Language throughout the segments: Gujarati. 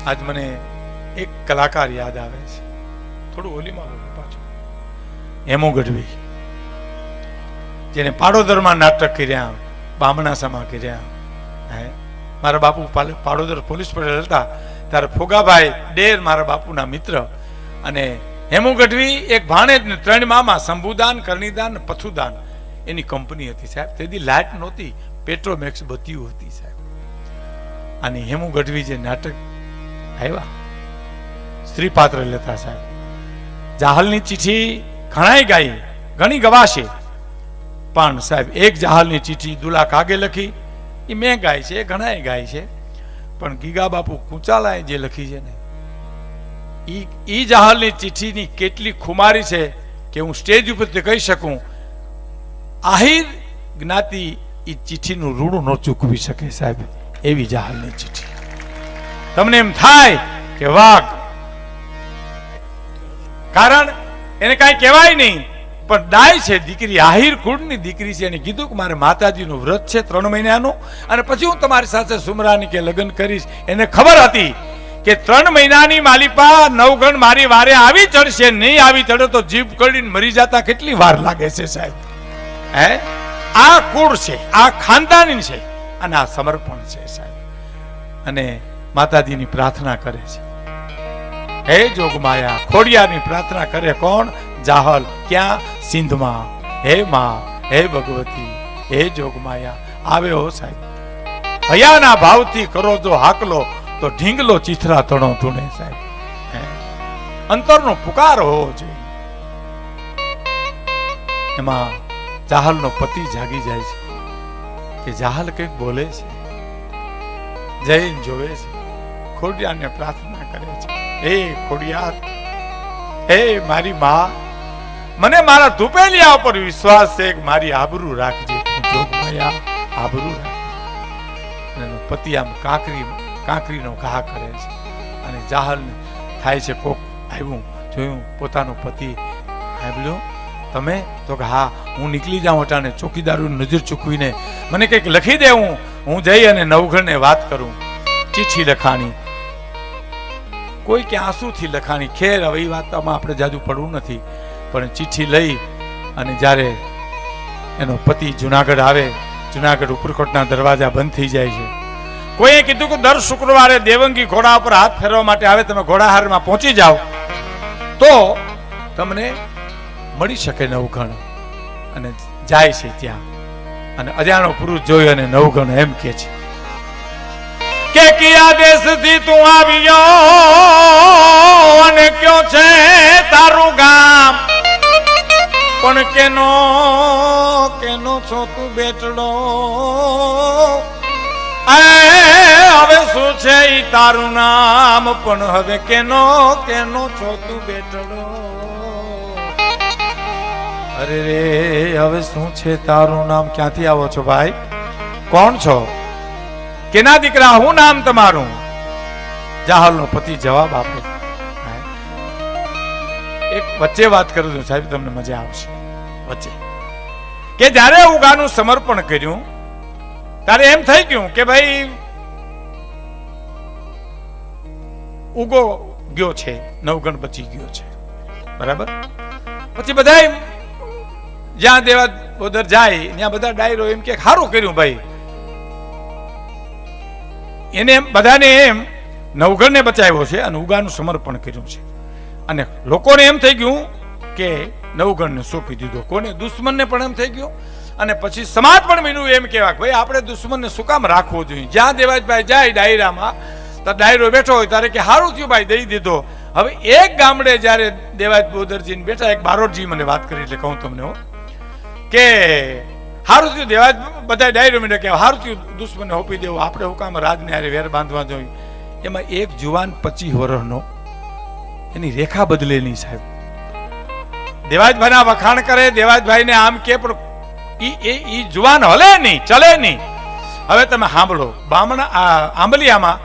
આજ મને એક કલાકાર યાદ આવે છે, થોડું ઓલીમાં બોલું પાછું. હેમુ ગઢવી, જેને પાડોદરમાં નાટક કર્યા, બામણાસામાં કર્યા. મારા બાપુ પાડોદર પોલીસ પટેલ હતા ત્યારે ફોગાભાઈ ડેર મારા બાપુના મિત્ર, અને હેમુ ગઢવી એક ભાણેજ ને 3 મામા, શંભુદાન, કરણીદાન, પથુદાન, એની કંપની હતી સાહેબ. તેથી લાઇટ નહોતી, પેટ્રોમેક્સ બત્તીઓ હતી સાહેબ. અને હેમુ ગઢવી જે નાટક આવ્યા, સ્ત્રી પાત્ર લેતા સાહેબ. જાહલની ચિઠ્ઠી ઘણાય ગાઈ, ઘણી ગવાશે, પણ સાહેબ એક જાહલની ચિઠ્ઠી દુલા કાગે લખી, એ મેં ગાય છે, ઘણાય ગાય છે, પણ ગીગા બાપુ કુચાલાએ જે લખી છે ને, ઈ જાહલની ચિઠ્ઠીની કેટલી ખુમારી છે કે હું સ્ટેજ ઉપરથી કહી શકું, આહિર જ્ઞાતિ એ ચિઠ્ઠીનું ઋણ ન ચૂકવી શકે સાહેબ, એવી જાહલની ચિઠ્ઠી. તમને એમ થાય કે વાઘ, કારણ એને કાંઈ કહેવાય નહીં, પણ ડાય છે, દીકરી આહિર કુળની દીકરી છે. એને કીધું કે મારે માતાજીનું વ્રત છે 3 મહિનાનું, અને પછી હું તમારી સાથે સુમરાની કે લગ્ન કરીશ. એને ખબર હતી કે 3 મહિનાની માલિપા નવગણ મારી વારે આવી ચડશે, નહીં આવી ચડે તો જીભ કડીને મરી જતા કેટલી વાર લાગે છે સાહેબ. આ કુળ છે, આ ખાનદાની છે, અને આ સમર્પણ છે સાહેબ. અને માતાજીની પ્રાર્થના કરે છે, હે જોગમાયા, ખોડિયારની પ્રાર્થના કરે કોણ? જાહલ. ક્યાં? સિંધમાં. હે માં, હે ભગવતી, હે જોગમાયા, આવે હો સાહેબ. હયાના ભાવથી કરો જો હાકલો તો ઢીંગલો ચિથરા તણો ધૂણે સાહેબ. અંતરનો પુકાર હોવો જોઈએ. એમાં જાહલનો પતિ જાગી જાય છે કે જાહલ કંઈક બોલે છે, જઈને જોવે છે, ખોડિયારને પ્રાર્થના કરે છે, હે ખોડિયાર, હે મારી માં, મને મારા ધુપેલિયા ઉપર વિશ્વાસ છે કે મારી આબરૂ રાખજે, જોગમાયા આબરૂ રાખજે. એનો પતિ આમ કાંકરીનો ઘા કરે છે, અને જાહલને થાય છે કોક આવ્યું, જોયું પોતાનો પતિ આવ્યું. તમે તો કે હા, હું નીકળી જાઉં અટાણે, ચોકીદારોની નજર ચૂકવીને મને કંઈક લખી દે, હું જઈ અને નવઘણને વાત કરું. ચિઠ્ઠી લખાણી, કોઈ કે આંસુથી લખાણી. ખેર, હવે એ વાતમાં આપણે જાજુ પડવું નથી, પણ ચિઠ્ઠી લઈ અને જ્યારે એનો પતિ જુનાગઢ આવે, જુનાગઢ ઉપરકોટના દરવાજા બંધ થઈ જાય છે. કોઈએ કીધું કે દર શુક્રવારે દેવંગી ઘોડા ઉપર હાથ ફેરવા માટે આવે, તમે ઘોડાહારમાં પહોંચી જાઓ તો તમને મળી શકે નવઘણ. અને જાય છે ત્યાં, અને અજાણો પુરુષ જોઈ અને નવઘણ એમ કે છે કે કિયા દેશથી તું આવ્યો અને કયો છે તારું ગામ, પણ કેનો છો તું બેટડો, હવે શું છે ઈ તારું નામ, પણ હવે કેનો છો તું બેટડો. અરે રે, હવે શું છે તારું નામ, ક્યાંથી આવો છો ભાઈ, કોણ છો, કેના દીકરા, હું નામ તમારું? જાહલનો પતિ જવાબ આપે. એક વચ્ચે વાત કરું છું સાહેબ, તમને મજા આવશે. વચ્ચે કે જ્યારે ઉગાનું સમર્પણ કર્યું ત્યારે એમ થઈ ગયું કે ભાઈ ઉગો ગયો છે, નવગણ બચી ગયો છે, બરાબર. પછી બધા જ્યાં દેવા ઉધર જાય ત્યાં બધા ડાયરો એમ કે સારું કર્યું ભાઈ, એને બધાને એમ નવગણને બચાવ્યો છે અને ઉગાનું સમર્પણ કર્યું છે. અને લોકોને એમ થઈ ગયું કે નવગણને સોંપી દીધો. કોને? દુશ્મનને પણ એમ થઈ ગયું. અને પછી સમાજ પણ મીનું એમ કહેવાય ભાઈ આપણે દુશ્મનને શું કામ રાખવો જોઈએ. જ્યાં દેવાજભાઈ જાય ડાયરામાં તો ડાયરો બેઠો હોય ત્યારે કે સારું થયું ભાઈ દઈ દીધો. હવે એક ગામડે જયારે દેવાજ બોદરજીને બેઠા, એક બારોટજી મને વાત કરી એટલે કહું તમને કે સારું થયું દેવાજ બધા ડાયરો મીને કે સારું થયું દુશ્મનને હોપી દેવું, આપણે હું કામ રાજને હારે વેર બાંધવા જોઈએ. એમાં એક જુવાન 25 વર્ષનો, એની રેખા બદલે નહીં સાહેબ. દેવાજભાઈના વખાણ કરે, દેવાજભાઈને આમ કે, પણ ઈ જુવાન હલે નહીં, ચલે નહીં. હવે તમે સાંભળો, આંબલિયામાં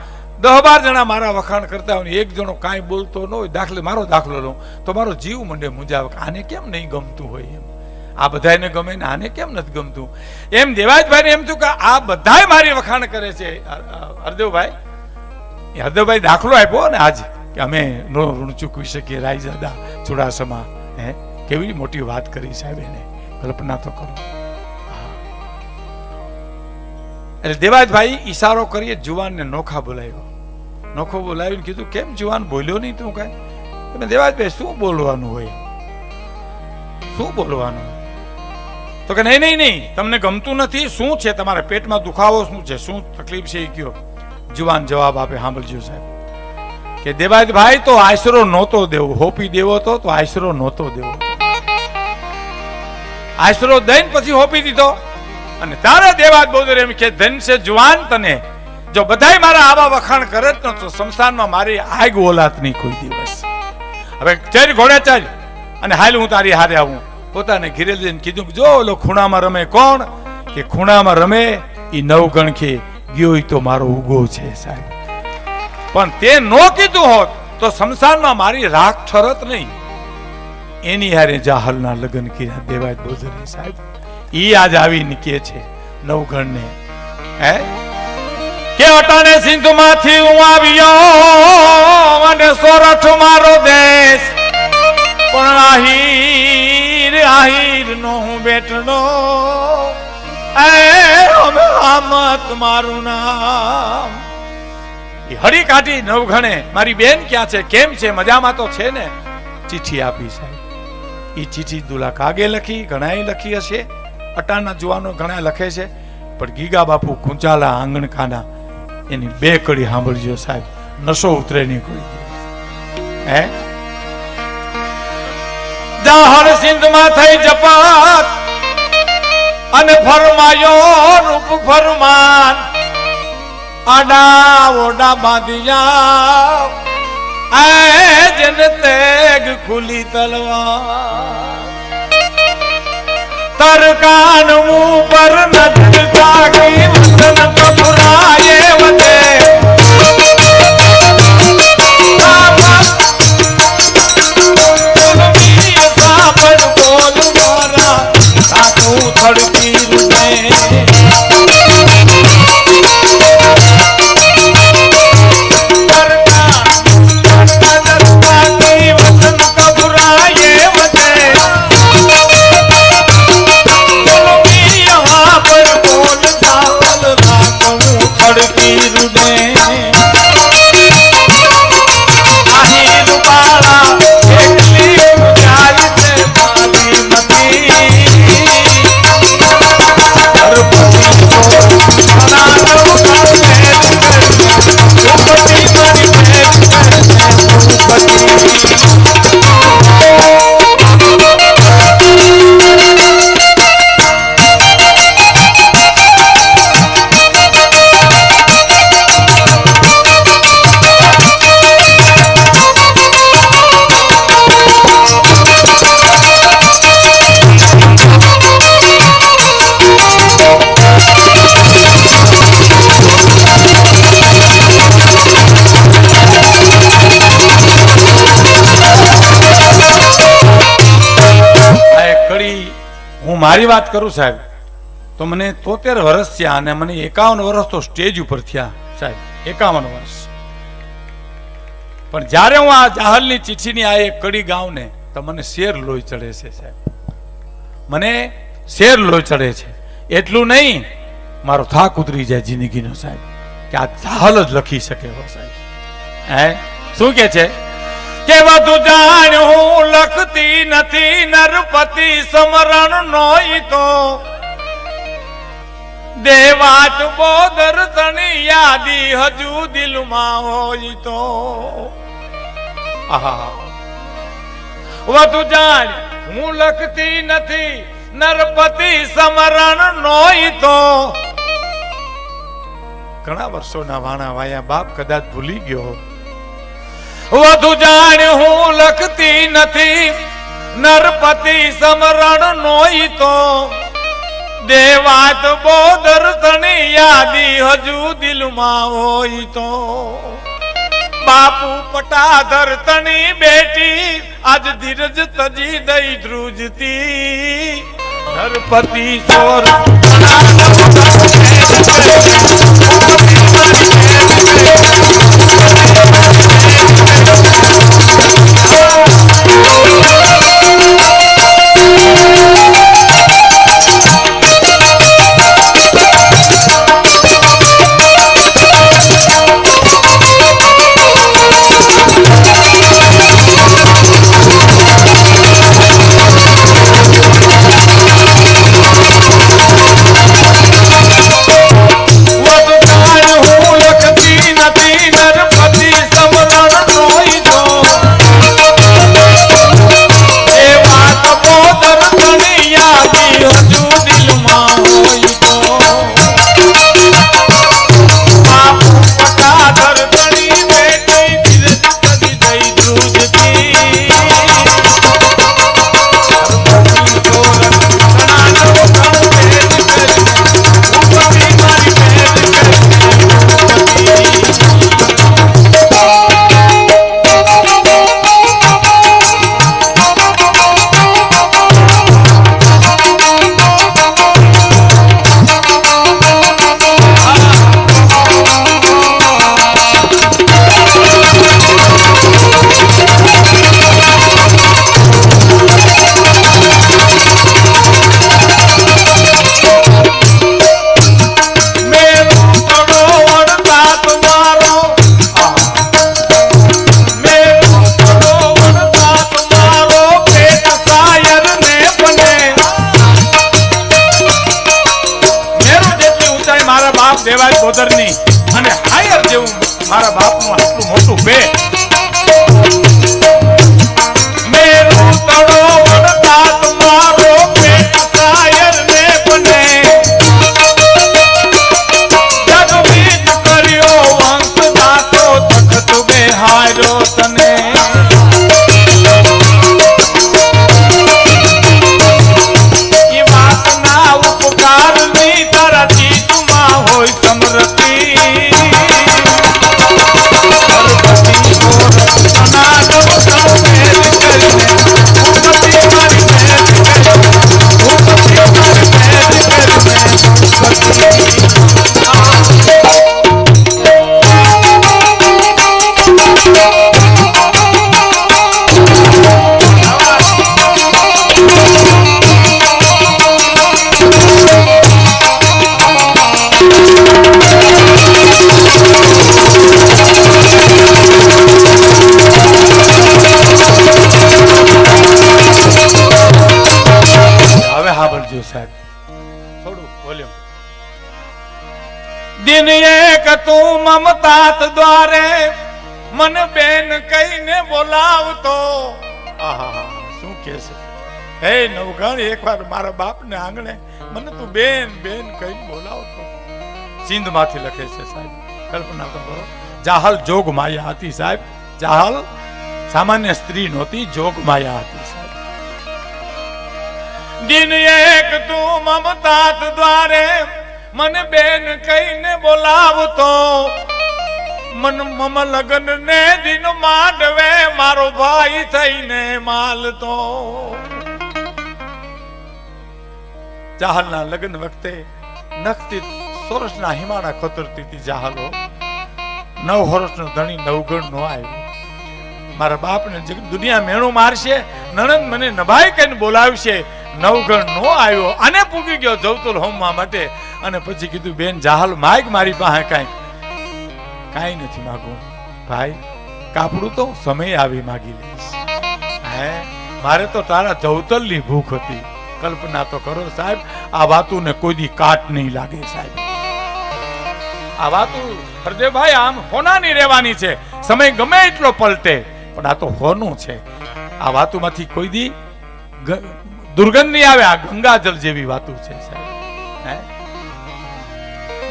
10-12 જણા મારા વખાણ કરતા હોય, એક જણો કાંઈ બોલતો ન હોય, મારો દાખલો લઉં તો મારો જીવ મંડે મુંજાવે, આને કેમ નહીં ગમતું હોય એમ, આ બધાને ગમે ને આને કેમ નથી ગમતું એમ. દેવાજભાઈને એમ થયું કે આ બધાય મારી વખાણ કરે છે હરદેવભાઈ, હદભાઈ દાખલો આપ્યો ને આજ કે અમે નો ઋણ ચૂકવી શકીએ રાયજાદા ચુડાસમા. હે કેવી મોટી વાત કરી સાહેબ, એને કલ્પના તો કરો. એટલે દેવાજભાઈ ઈશારો કરીએ જુવાનને નોખા બોલાવ્યો. નોખો બોલાવીને કીધું કેમ જુવાન બોલ્યો નહીં તું કઈ? તમે દેવાજભાઈ શું બોલવાનું હોય, શું બોલવાનું? તો કે નહીં નહીં નહીં, તમને ગમતું નથી, શું છે તમારા પેટમાં દુખાવો શું છે, શું તકલીફ છે એ કયો. જુવાન જવાબ આપે, સાંભળજો સાહેબ, કે દેવાજભાઈ તો આશરો નહોતો દેવો, હોપી દેવો તો આશરો નહોતો દેવો. આશરો દઈને પછી હોપી દીધો. અને તારે દેવાજ બોદર એમ કે ધન છે જુવાન તને, જો બધાય મારા આવા વખાણ કરે તો સંસારમાં મારી આગ ઓલાત નહીં કોઈ દિવસ. હવે ચાલ ઘોડે ચાલ અને હાલ હું તારી હારે આવું. પોતાને ઘીરે જઈને કીધું જો ઓલો ખૂણામાં રમે કોણ? કે ખૂણામાં રમે ઈ નવગણખે ગયો તો મારો ઉગો છે સાહેબ. પણ તે નો કીધું હોત તો સંસારમાં મારી રાખ ઠરત નહીં. એની હારે જાહલના લગ્ન કર્યા દેવાજ બોધરે સાહેબ. ઈ આજ આવીને કે છે નવગણને, હે કે અટાણે સિંધમાંથી હું આવ્યો અને સોરઠ મારો દેશ, પણ આહીર આહીર નો હું બેટનો, આમત મારું નામ. હરી કાઢી નવઘણે મારી બેન ક્યાં છે, કેમ છે, મજામાં તો છે ને? ચિઠ્ઠી આપી સાહેબ. એ ચિઠ્ઠી દુલા કાગે લખી, ઘણાએ લખી હશે, અટાણના જુવાનો ઘણા લખે છે, પણ ગીગા બાપુ કુંચાલા આંગણ ખાના એની બે કડી સાંભળજો સાહેબ, નશો ઉતરે નહીં કોઈ દિવસ. હે જાહર સિંધમાં થઈ જપાત અને ફરમાયો રૂપ ફરમાન, આડા ઓડા બાંધિયા જેન તેગ ખુલી તલવાર, તરકાન મું પર નજર જાગી વતન કબરાએ વદે, થડકી રૂપે મારી વાત કરું સાહેબ તો મને 73 વર્ષ થયા અને મને 51 વર્ષ તો સ્ટેજ ઉપર થયા સાહેબ, 51 વર્ષ. પણ જ્યારે હું આ જાહલની ચિઠ્ઠીની આ એક કડી ગાઉં ને તો મને શેર લોહી ચડે છે સાહેબ, મને શેર લોહી ચડે છે. એટલું નહીં, મારો થાક ઉતરી જાય જિંદગીનો સાહેબ, કે આ જાહલ જ લખી શકે હો સાહેબ. હે શું કે છે કે વધુ જાણ હું લખતી નથી, નરપતિ સમરણ નોઈ તો દેવાત બોદર તણી યાદી હજુ દિલમાં હોય તો. વધુ જાણ હું લખતી નથી, નરપતિ સમરણ નોઈ તો. ઘણા વર્ષોના વાણા વાયા બાપ કદાચ ભૂલી ગયો. વધુ જાણ હું લખતી નથી, નરપતિ સમરણ નોઈ તો દેવાત બોદર તણી યાદી હજુ દિલમાં હોય તો. બાપુ પટાધર તણી બેટી આજ ધીરજ તજી દઈ ધ્રુજતી, નરપતિ સોર દેવાય બોદરની અને હાયર જેવું મારા બાપનું આટલું મોટું બે મેરું તળો વડતાત મારો પેટ સાયર ને બને જગબીજ કર્યો વંશ દાતો તખત બેહાર્યો તને दिन एक तू ममतात द्वारे मन बेन कहीने बोलावतो શું કે છે હે નવઘણ એકવાર મારા બાપને આંગણે મને તું બેન બેન કહીને બોલાવતો સિંધ માંથી લખે છે સાહેબ કલ્પના તો કરો જાહલ જોગ માયા હતી સાહેબ જાહલ સામાન્ય સ્ત્રી નહોતી જોગ માયા હતી સાહેબ दिन एक तू ममतात द्वारे मन बेन कहीने बोलावतो मन मम लगन ने दिन मांडवे मारो भाई थईने मालतो જાહલના લગ્ન વખતે નખતી સોરસના હિમાડા ખતરતી હતી જાહલો 9 વર્ષનો ધણી નવગણ નો આવ્યો મારા બાપને દુનિયા મેણું મારશે નણંદ મને નભાઈ કહીને બોલાવશે નવગણ નો આવ્યો અને પૂગી ગયો જવતુલ હોમવા માટે અને પછી કીધું બેન જાહલ માગ મારી પાસે કાઈ નથી માગું ભાઈ કાપડું તો સમય આવી માગી લઈશ હે મારે તો તારા જવતલની ભૂખ હતી કલ્પના તો કરો સાહેબ આ વાતું ને કોઈ દી કાટ નહીં લાગે સાહેબ આ વાતું હરદેવભાઈ આમ હોનાની રહેવાની છે સમય ગમે એટલો પલટે પણ આ તો હોનું છે આ વાતુમાંથી કોઈ દી दुर्गंध नहीं आवे आ गंगाजल जेवी वातु छे साहेब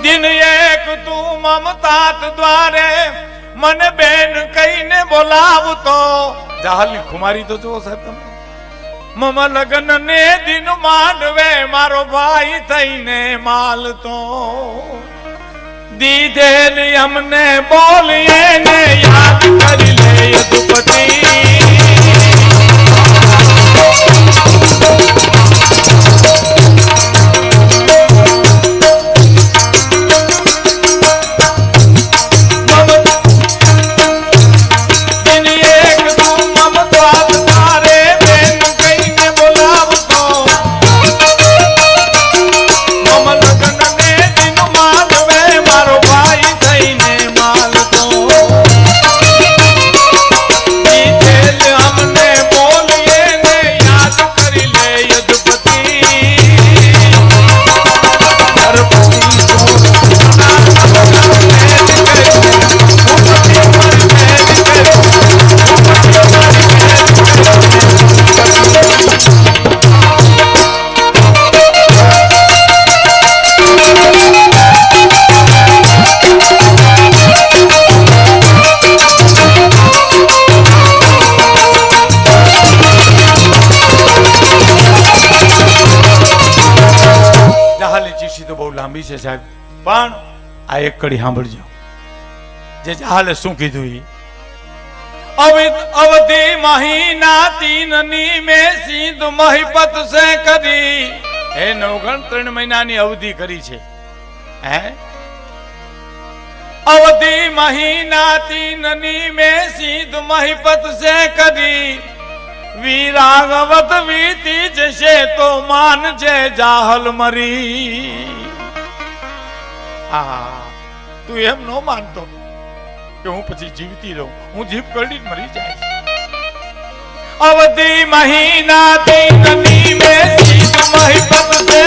दिन एक तू ममतात द्वारे मन बेन कहीने बोलावतो जाहलनी खुमारी तो जो साहेब तमे मम लगन ने दिन मांडवे मारो भाई थईने मालतो दीधेल हमने बोलिए ने याद कर ले यदुपति છે સાહેબ પણ આ એક કડી સાંભળજો જે જાહલે શું કીધું अवधि महीना तीननी में सीध महिपत से करी हे नवगण 3 મહિનાની અવધિ કરી છે હે अवधि महीना तीननी में सीध महिपत से करी वीरागवत वीती जैसे तो मान जे जाहल मरी તું એમ નો માનતો કે હું પછી જીવતી રહું હું જીવ કરડી મરી જાય अवधि महीना तीननी में सीध महिपत से